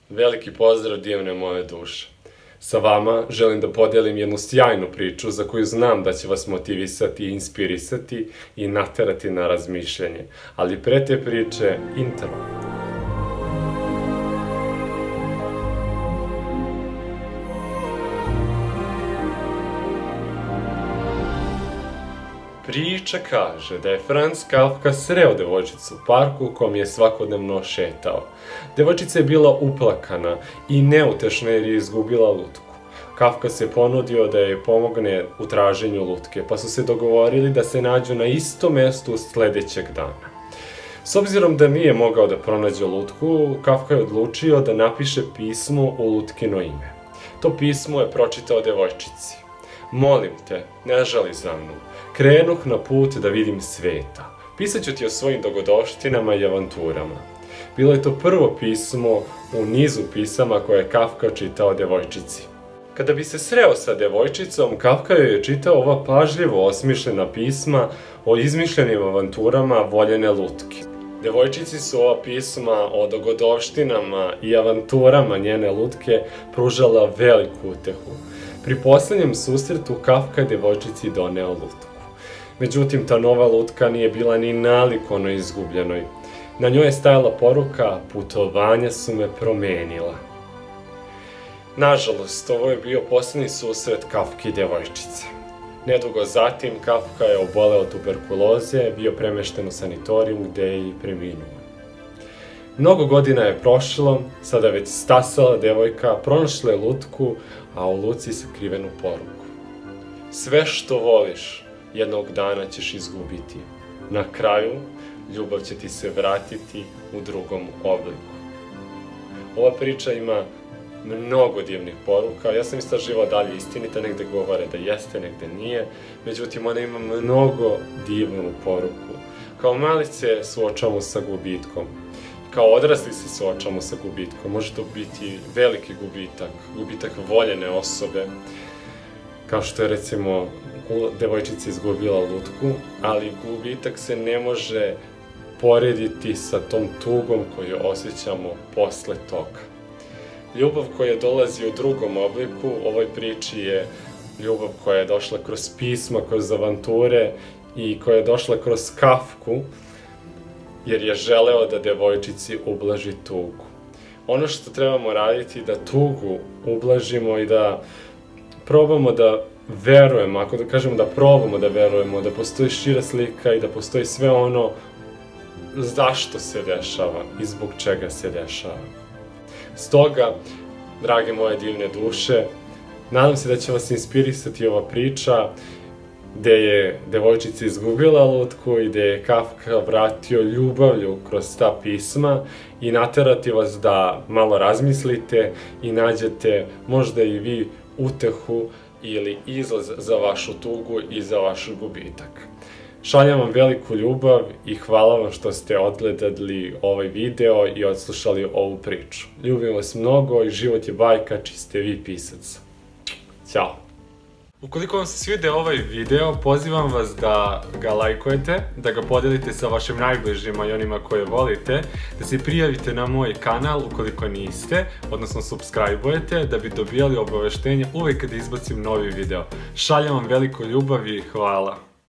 Veliki pozdrav divne moje duše. Sa vama želim da podelim jednu sjajnu priču za koju znam da će vas motivisati, inspirisati i naterati na razmišljanje. Ali pre te priče, intro. Priča kaže da je Franz Kafka sreo devojčicu u parku u kom je svakodnevno šetao. Devojčica je bila uplakana i neutešna jer je izgubila lutku. Kafka se ponudio da joj pomogne u traženju lutke, pa su se dogovorili da se nađu na istom mestu sledećeg dana. S obzirom da nije mogao da pronađe lutku, Kafka je odlučio da napiše pismo u lutkino ime. To pismo je pročitao devojčici. Molim te, ne žali za mnom. Krenuh na put da vidim sveta. Pisat ću ti o svojim dogodovštinama i avanturama. Bilo je to prvo pismo u nizu pisama koje je Kafka čitao devojčici. Kada bi se sreo sa devojčicom, Kafka joj je čitao ova pažljivo osmišljena pisma o izmišljenim avanturama voljene lutke. Devojčici su ova pisma o dogodovštinama i avanturama njene lutke pružala veliku utehu. Pri poslednjem susretu Kafka je devojčici doneo lutku. Međutim, ta nova lutka nije bila ni nalik onoj izgubljenoj. Na njoj je stajala poruka: putovanja su me promenila. Nažalost, ovo je bio poslednji susret Kafke i devojčice. Nedugo zatim, Kafka je oboleo od tuberkuloze, bio premešten u sanatorijum gde je i preminuo. Mnogo godina je prošlo, sada već stasala devojka pronašla je lutku, a u luci sakrivenu poruku. Sve što voliš, jednog dana ćeš izgubiti. Na kraju, ljubav će ti se vratiti u drugom obliku. Ova priča ima mnogo divnih poruka. Ja sam istraživao dalje, istinita, negde govore da jeste, negde nije. Međutim, ona ima mnogo divnu poruku. Kao mali se suočavamo sa gubitkom. Kao odrasli se suočavamo sa gubitkom. Može to biti veliki gubitak, gubitak voljene osobe, kao što je recimo devojčica izgubila lutku, ali gubitak se ne može porediti sa tom tugom koju osjećamo posle toga. Ljubav koja dolazi u drugom obliku u ovoj priči je ljubav koja je došla kroz pisma, kroz avanture i koja je došla kroz Kafku, jer je želeo da devojčici ublaži tugu. Ono što trebamo raditi je da tugu ublažimo i da probamo da verujemo, ako da kažemo da probamo da verujemo, da postoji šira slika i da postoji sve ono zašto se dešava i zbog čega se dešava. Stoga, drage moje divne duše, nadam se da će vas inspirisati ova priča gde je devojčica izgubila lutku i gde je Kafka vratio ljubavlju kroz ta pisma i naterati vas da malo razmislite i nađete možda i vi utehu ili izlaz za vašu tugu i za vaš gubitak. Šaljem vam veliku ljubav i hvala vam što ste odgledali ovaj video i odslušali ovu priču. Ljubim vas mnogo i život je bajka čiji ste vi pisac. Ćao! Ukoliko vam se svidio ovaj video, pozivam vas da ga lajkujete, da ga podelite sa vašim najbližima i onima koje volite, da se prijavite na moj kanal ukoliko niste, odnosno subscribe-ujete da bi dobijali obaveštenje uvek kada izbacim novi video. Šaljem vam veliku ljubav i hvala!